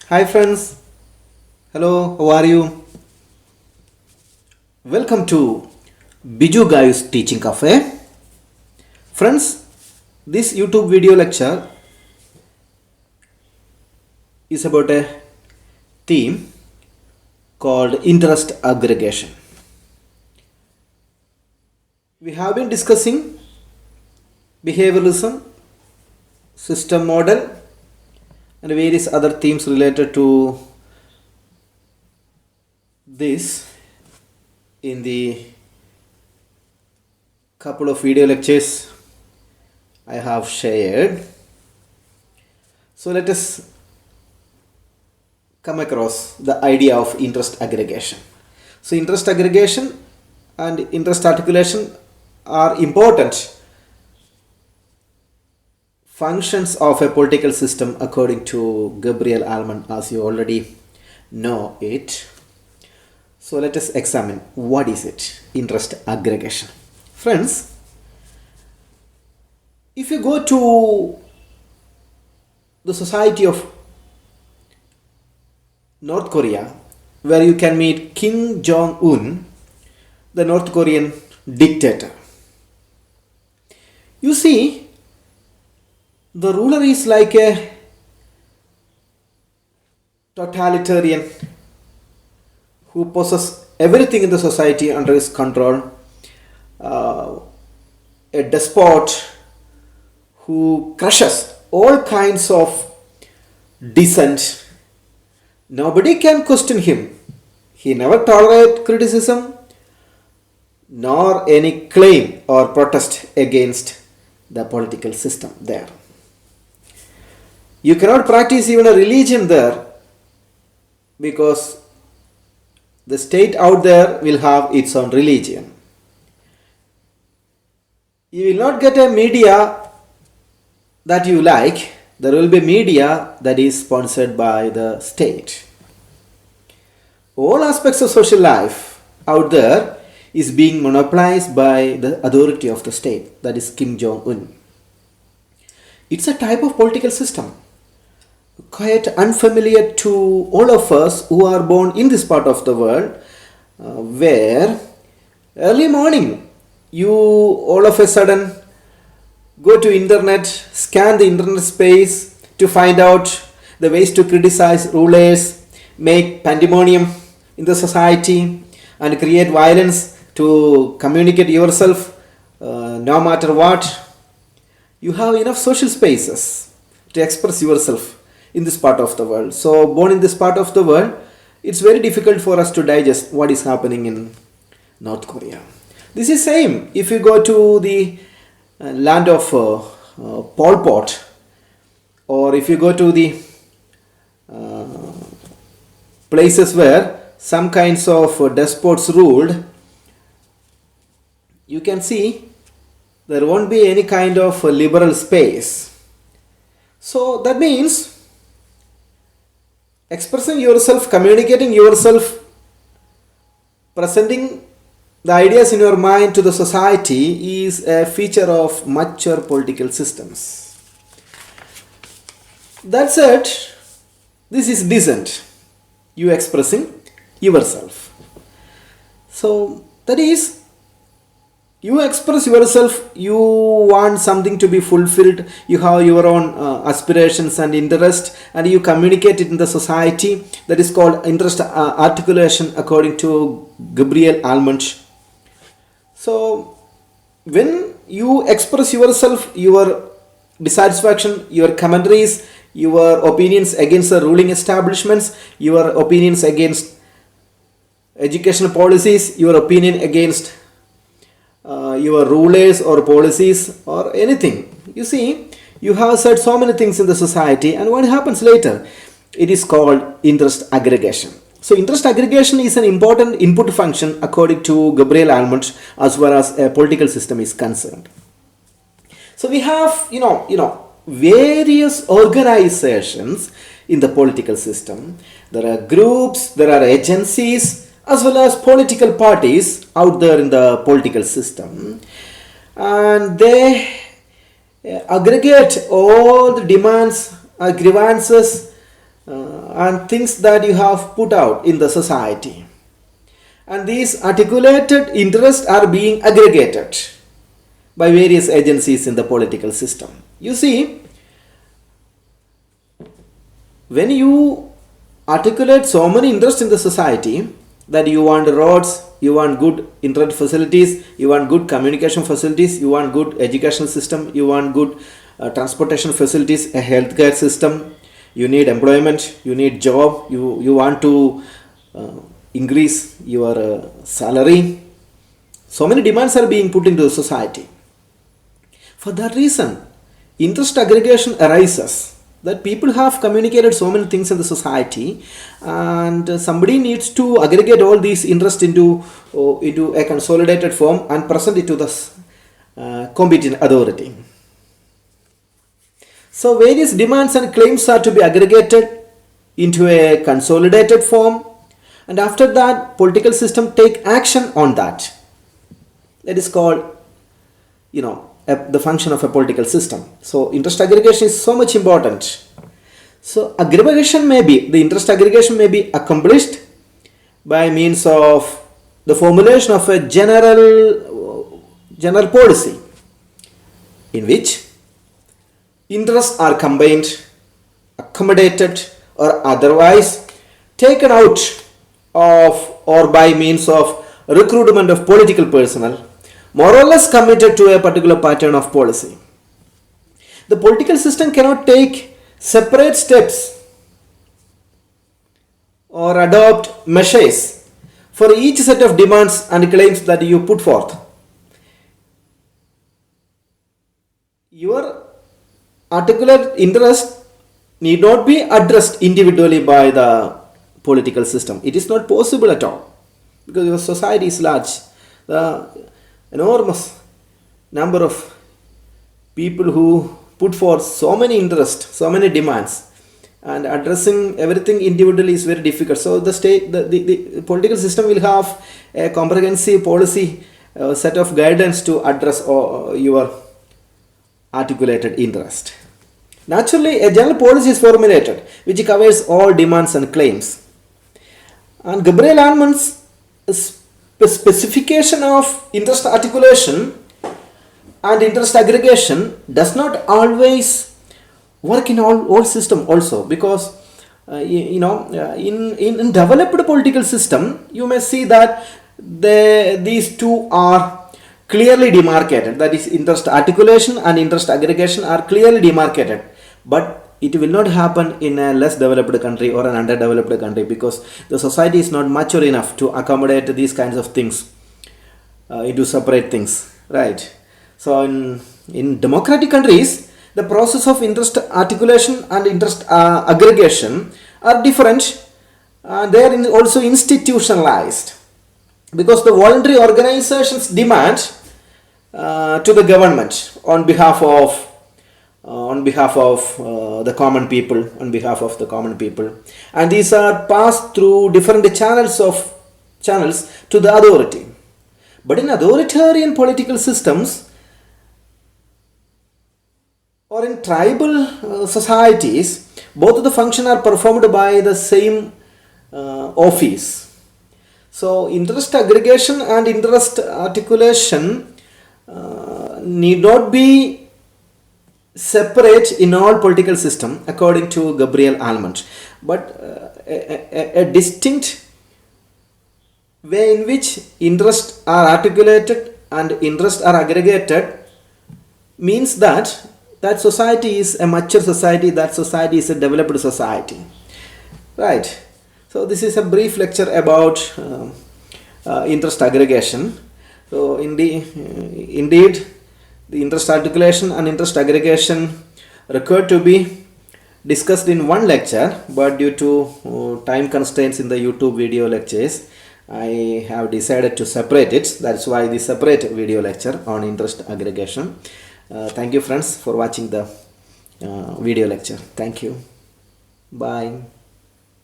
Hi friends, hello, how are you? Welcome to Biju Guy's Teaching Cafe. Friends, this YouTube video lecture is about a theme called interest aggregation. We have been discussing behavioralism, system model, and various other themes related to this in the couple of video lectures I have shared. So let us come across the idea of interest aggregation. So interest aggregation and interest articulation are important functions of a political system according to Gabriel Allman, as you already know it. So let us examine what is it, interest aggregation. Friends, if you go to the society of North Korea, where you can meet Kim Jong-un, the North Korean dictator, you see the ruler is like a totalitarian who possesses everything in the society under his control, a despot who crushes all kinds of dissent. Nobody can question him. He never tolerates criticism nor any claim or protest against the political system there. You cannot practice even a religion there because the state out there will have its own religion. You will not get a media that you like. There will be media that is sponsored by the state. All aspects of social life out there is being monopolized by the authority of the state, that is Kim Jong-un. It's a type of political system quite unfamiliar to all of us who are born in this part of the world, where early morning you all of a sudden go to internet, scan the internet space to find out the ways to criticize rulers, make pandemonium in the society and create violence to communicate yourself no matter what. You have enough social spaces to express yourself in this part of the world. So born in this part of the world, it's very difficult for us to digest what is happening in North Korea. This is same if you go to the land of Pol Pot, or if you go to the places where some kinds of despots ruled, you can see there won't be any kind of liberal space. So that means expressing yourself, communicating yourself, presenting the ideas in your mind to the society is a feature of mature political systems. That's it. This is decent. You expressing yourself. So that is, you express yourself, you want something to be fulfilled, you have your own aspirations and interest, and you communicate it in the society. That is called interest articulation according to Gabriel Allman. So when you express yourself, your dissatisfaction, your commentaries, your opinions against the ruling establishments, your opinions against educational policies, your opinion against your rulers or policies or anything. You see, you have said so many things in the society, and what happens later? It is called interest aggregation. So interest aggregation is an important input function according to Gabriel Allman as far as a political system is concerned. So we have, various organizations in the political system. There are groups, there are agencies, as well as political parties out there in the political system, and they aggregate all the demands, grievances and things that you have put out in the society. And these articulated interests are being aggregated by various agencies in the political system. You see, when you articulate so many interests in the society, that you want roads, you want good internet facilities, you want good communication facilities, you want good educational system, you want good transportation facilities, a healthcare system, you need employment, you need job, you want to increase your salary. So many demands are being put into the society. For that reason, interest aggregation arises, that people have communicated so many things in the society, and somebody needs to aggregate all these interests into a consolidated form and present it to the competent authority. So various demands and claims are to be aggregated into a consolidated form, and after that political system take action on that. That is called, the function of a political system. So interest aggregation is so much important. So the interest aggregation may be accomplished by means of the formulation of a general policy in which interests are combined, accommodated, or otherwise taken out of or by means of recruitment of political personnel more or less committed to a particular pattern of policy. The political system cannot take separate steps or adopt measures for each set of demands and claims that you put forth. Your articulate interest need not be addressed individually by the political system. It is not possible at all, because your society is large. The enormous number of people who put forth so many interests, so many demands, and addressing everything individually is very difficult. So the political system will have a comprehensive policy set of guidance to address your articulated interest. Naturally, a general policy is formulated which covers all demands and claims. And Gabriel Alman's specification of interest articulation and interest aggregation does not always work in all system also, because in developed political system you may see that these two are clearly demarcated, that is interest articulation and interest aggregation are clearly demarcated, but it will not happen in a less developed country or an underdeveloped country, because the society is not mature enough to accommodate these kinds of things into separate things, right? So in democratic countries, the process of interest articulation and interest aggregation are different. They are also institutionalized, because the voluntary organizations demand to the government on behalf of the common people, and these are passed through different channels to the authority. But in authoritarian political systems or in tribal societies, both of the functions are performed by the same office. So interest aggregation and interest articulation need not be separate in all political system according to Gabriel Almond, but a distinct way in which interests are articulated and interests are aggregated means that society is a mature society, that society is a developed society, right? So this is a brief lecture about interest aggregation. So indeed the interest articulation and interest aggregation required to be discussed in one lecture, but due to time constraints in the YouTube video lectures, I have decided to separate it. That's why the separate video lecture on interest aggregation. Thank you friends for watching the video lecture. Thank you. Bye.